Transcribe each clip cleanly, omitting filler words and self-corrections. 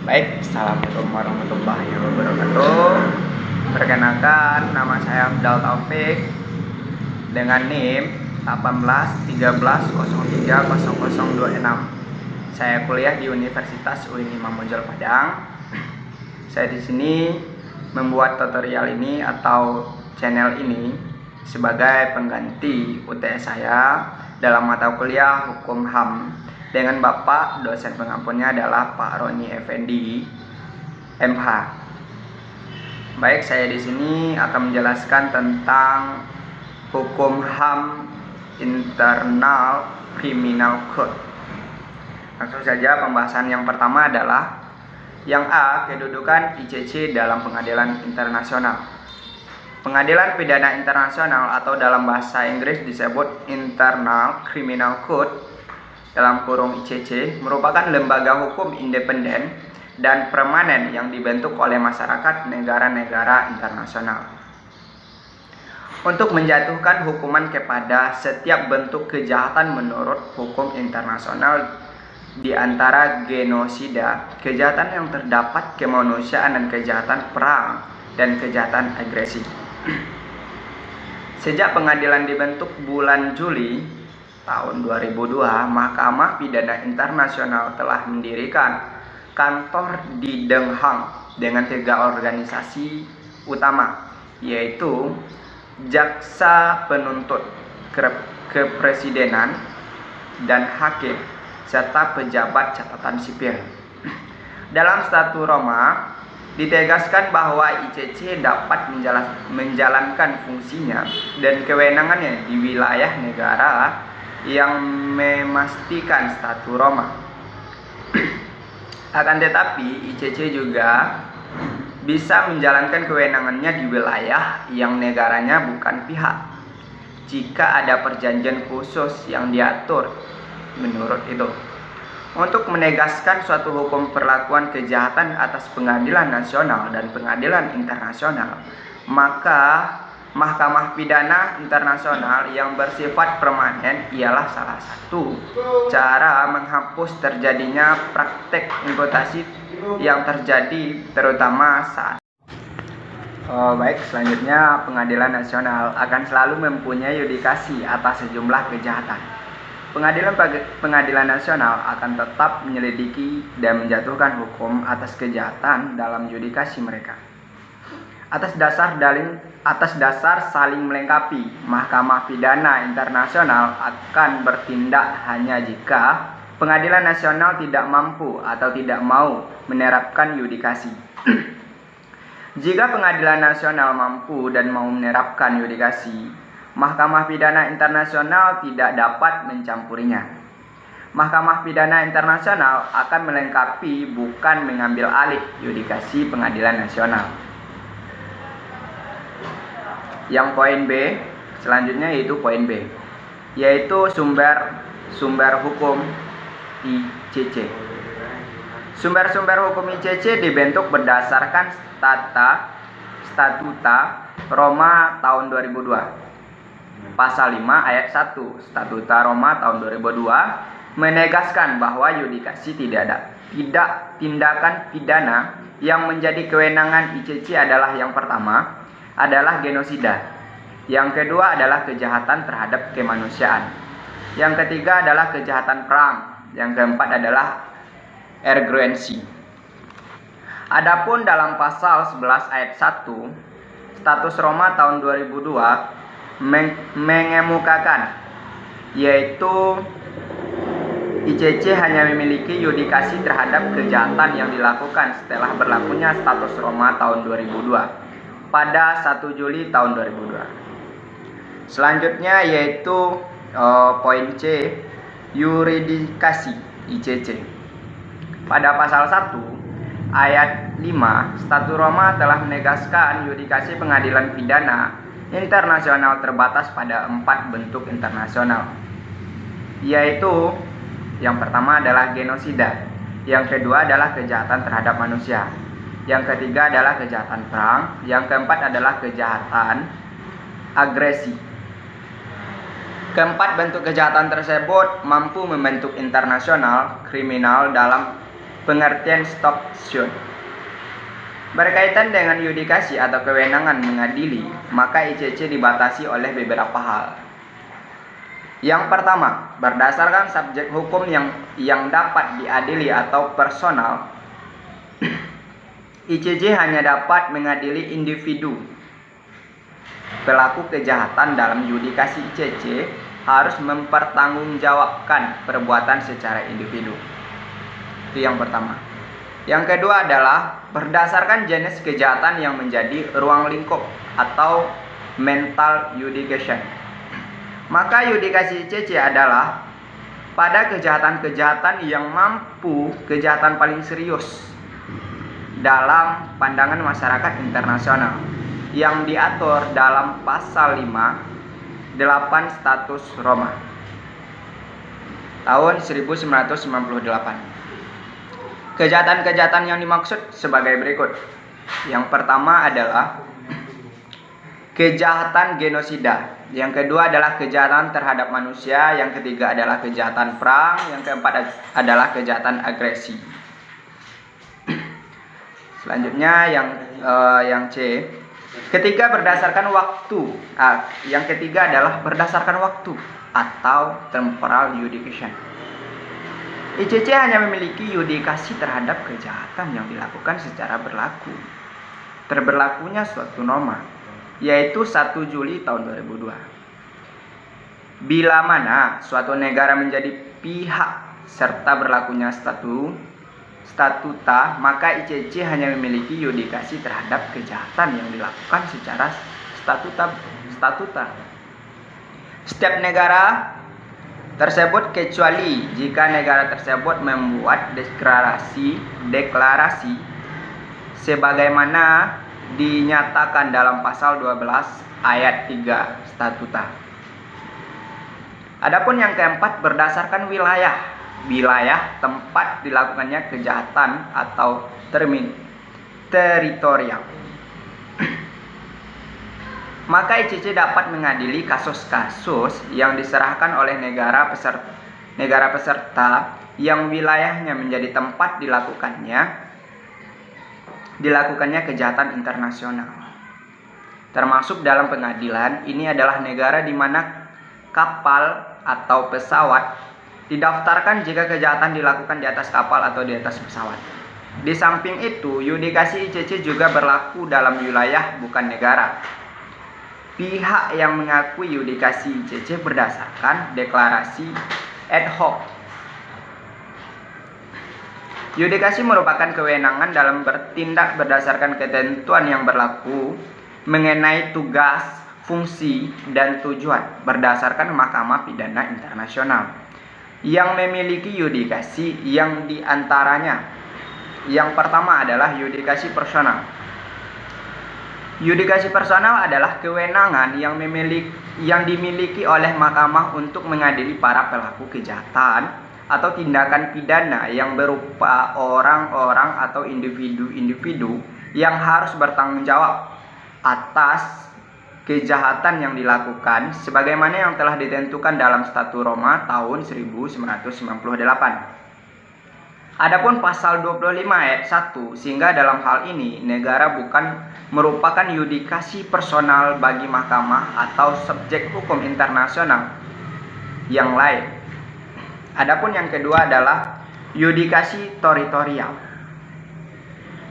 Baik, assalamualaikum warahmatullahi wabarakatuh. Perkenalkan, nama saya Abdal Taufik dengan NIM 1813030026. Saya kuliah di Universitas UIN Imam Bonjol Padang. Saya di sini membuat tutorial ini atau channel ini sebagai pengganti UTS saya dalam mata kuliah Hukum HAM dengan Bapak dosen pengampunnya adalah Pak Roni Effendi MH. Baik, saya di sini akan menjelaskan tentang Hukum HAM Internal Criminal Code. Langsung saja, pembahasan yang pertama adalah yang A, kedudukan ICC dalam pengadilan internasional. Pengadilan Pidana Internasional atau dalam bahasa Inggris disebut Internal Criminal Code dalam kurung ICC merupakan lembaga hukum independen dan permanen yang dibentuk oleh masyarakat negara-negara internasional untuk menjatuhkan hukuman kepada setiap bentuk kejahatan menurut hukum internasional, di antara genosida, kejahatan yang terdapat kemanusiaan, dan kejahatan perang dan kejahatan agresi. Sejak pengadilan dibentuk bulan Juli tahun 2002, Mahkamah Pidana Internasional telah mendirikan kantor di Den Haag dengan 3 organisasi utama, yaitu Jaksa Penuntut, Kepresidenan, dan Hakim, serta pejabat catatan sipil. Dalam Statu Roma ditegaskan bahwa ICC dapat menjalankan fungsinya dan kewenangannya di wilayah negara yang memastikan Statu Roma. Akan tetapi, ICC juga bisa menjalankan kewenangannya di wilayah yang negaranya bukan pihak, jika ada perjanjian khusus yang diatur menurut itu. Untuk menegaskan suatu hukum perlakuan kejahatan atas pengadilan nasional dan pengadilan internasional, maka Mahkamah Pidana Internasional yang bersifat permanen ialah salah satu cara menghapus terjadinya praktek imputasi yang terjadi terutama saat Baik, selanjutnya Pengadilan Nasional akan selalu mempunyai yudikasi atas sejumlah kejahatan. Pengadilan Nasional akan tetap menyelidiki dan menjatuhkan hukum atas kejahatan dalam yudikasi mereka. Atas dasar saling melengkapi, Mahkamah Pidana Internasional akan bertindak hanya jika Pengadilan Nasional tidak mampu atau tidak mau menerapkan yudikasi. Jika Pengadilan Nasional mampu dan mau menerapkan yudikasi, Mahkamah Pidana Internasional tidak dapat mencampurinya. Mahkamah Pidana Internasional akan melengkapi, bukan mengambil alih yudikasi Pengadilan Nasional. Yang poin B, selanjutnya yaitu poin B, yaitu sumber hukum ICC. Sumber hukum ICC dibentuk berdasarkan Statuta Roma tahun 2002. Pasal 5 ayat 1 Statuta Roma tahun 2002 menegaskan bahwa yudikasi tidak tindakan pidana yang menjadi kewenangan ICC adalah yang pertama adalah genosida, yang kedua adalah kejahatan terhadap kemanusiaan, yang ketiga adalah kejahatan perang, yang keempat adalah agresi. Adapun dalam pasal 11 ayat 1 Status Roma tahun 2002 mengemukakan, yaitu ICC hanya memiliki yudikasi terhadap kejahatan yang dilakukan setelah berlakunya Status Roma tahun 2002 pada 1 Juli tahun 2002. Selanjutnya yaitu poin C, yuridikasi ICC. Pada pasal 1 ayat 5 Statu Roma telah menegaskan yudikasi pengadilan pidana internasional terbatas pada 4 bentuk internasional, yaitu yang pertama adalah genosida, yang kedua adalah kejahatan terhadap manusia, yang ketiga adalah kejahatan perang, yang keempat adalah kejahatan agresi. Keempat bentuk kejahatan tersebut mampu membentuk internasional kriminal dalam Pengertian stop suit. Berkaitan dengan yudikasi atau kewenangan mengadili, maka ICC dibatasi oleh beberapa hal. Yang pertama, berdasarkan subjek hukum yang dapat diadili atau personal, ICC hanya dapat mengadili individu. Pelaku kejahatan dalam yudikasi ICC harus mempertanggungjawabkan perbuatan secara individu. Itu yang pertama. Yang kedua adalah berdasarkan jenis kejahatan yang menjadi ruang lingkup atau mental jurisdiction. Maka yudikasi ICC adalah pada kejahatan-kejahatan yang mampu kejahatan paling serius dalam pandangan masyarakat internasional yang diatur dalam pasal 5 8 Status Roma tahun 1998. Kejahatan-kejahatan yang dimaksud sebagai berikut. Yang pertama adalah kejahatan genosida. Yang kedua adalah kejahatan terhadap manusia. Yang ketiga adalah kejahatan perang. Yang keempat adalah kejahatan agresi. Selanjutnya yang C. Ketiga berdasarkan waktu. Yang ketiga adalah berdasarkan waktu atau temporal jurisdiction. ICC hanya memiliki yudikasi terhadap kejahatan yang dilakukan secara berlaku. Terberlakunya suatu norma, yaitu 1 Juli tahun 2002. Bila mana suatu negara menjadi pihak serta berlakunya statuta, maka ICC hanya memiliki yudikasi terhadap kejahatan yang dilakukan secara statuta. Setiap negara tersebut kecuali jika negara tersebut membuat deklarasi sebagaimana dinyatakan dalam pasal 12 ayat 3 statuta. Adapun yang keempat berdasarkan wilayah tempat dilakukannya kejahatan atau teritorial. Maka ICC dapat mengadili kasus-kasus yang diserahkan oleh negara peserta yang wilayahnya menjadi tempat dilakukannya kejahatan internasional. Termasuk dalam pengadilan ini adalah negara di mana kapal atau pesawat didaftarkan jika kejahatan dilakukan di atas kapal atau di atas pesawat. Di samping itu, yudikasi ICC juga berlaku dalam wilayah bukan negara. Pihak yang mengakui yudikasi ICC berdasarkan deklarasi ad hoc. Yudikasi merupakan kewenangan dalam bertindak berdasarkan ketentuan yang berlaku mengenai tugas, fungsi, dan tujuan berdasarkan Mahkamah Pidana Internasional yang memiliki yudikasi yang diantaranya. Yang pertama adalah yudikasi personal. Yudikasi personal adalah kewenangan yang dimiliki oleh mahkamah untuk mengadili para pelaku kejahatan atau tindakan pidana yang berupa orang-orang atau individu-individu yang harus bertanggung jawab atas kejahatan yang dilakukan sebagaimana yang telah ditentukan dalam Statut Roma tahun 1998. Adapun pasal 25 ayat 1 sehingga dalam hal ini negara bukan merupakan yudikasi personal bagi mahkamah atau subjek hukum internasional yang lain. Adapun yang kedua adalah yudikasi teritorial.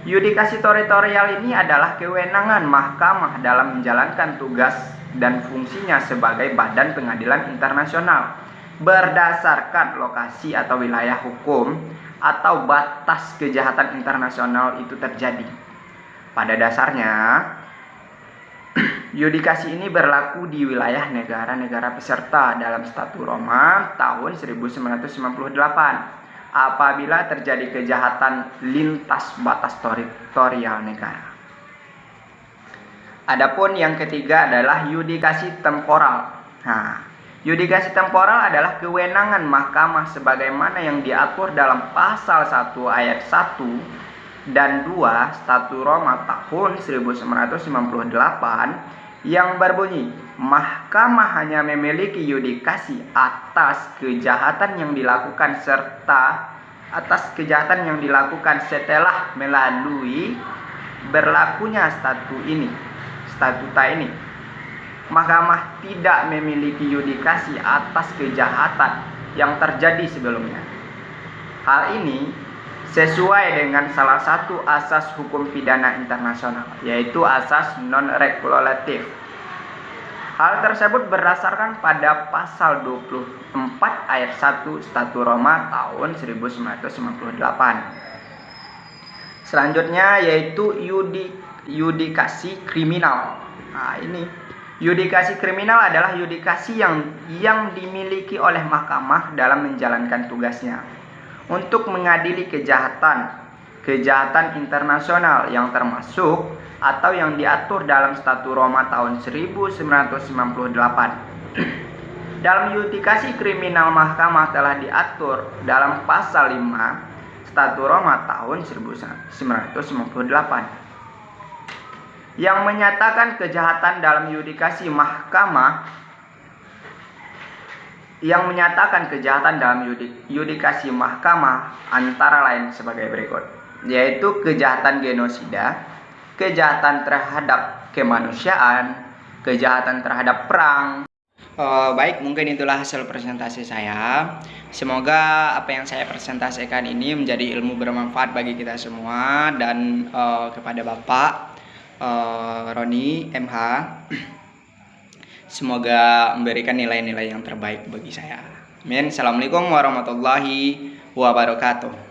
Yudikasi teritorial ini adalah kewenangan mahkamah dalam menjalankan tugas dan fungsinya sebagai badan pengadilan internasional berdasarkan lokasi atau wilayah hukum atau batas kejahatan internasional itu terjadi. Pada dasarnya, yudikasi ini berlaku di wilayah negara-negara peserta dalam Statut Roma tahun 1998. Apabila terjadi kejahatan lintas batas teritorial negara. Adapun yang ketiga adalah yudikasi temporal. Yudikasi temporal adalah kewenangan mahkamah sebagaimana yang diatur dalam pasal 1 ayat 1 dan 2 Statut Roma tahun 1998 yang berbunyi, mahkamah hanya memiliki yudikasi atas kejahatan yang dilakukan serta atas kejahatan yang dilakukan setelah melalui berlakunya statuta ini. Mahkamah tidak memiliki yudikasi atas kejahatan yang terjadi sebelumnya. Hal ini sesuai dengan salah satu asas hukum pidana internasional, yaitu asas non-regulatif. Hal tersebut berdasarkan pada pasal 24 ayat 1 Statu Roma tahun 1998. Selanjutnya yaitu yudikasi kriminal. Nah, ini yudikasi kriminal adalah yudikasi yang dimiliki oleh mahkamah dalam menjalankan tugasnya untuk mengadili kejahatan internasional yang termasuk atau yang diatur dalam Statu Roma tahun 1998. Dalam yudikasi kriminal, mahkamah telah diatur dalam pasal 5 Statu Roma tahun 1998 yang menyatakan kejahatan dalam yudikasi mahkamah antara lain sebagai berikut, yaitu kejahatan genosida, kejahatan terhadap kemanusiaan, kejahatan terhadap perang. Baik, mungkin itulah hasil presentasi saya. Semoga apa yang saya presentasikan ini menjadi ilmu bermanfaat bagi kita semua dan kepada Bapak Roni MH. Semoga memberikan nilai-nilai yang terbaik bagi saya. Amin. Assalamualaikum warahmatullahi wabarakatuh.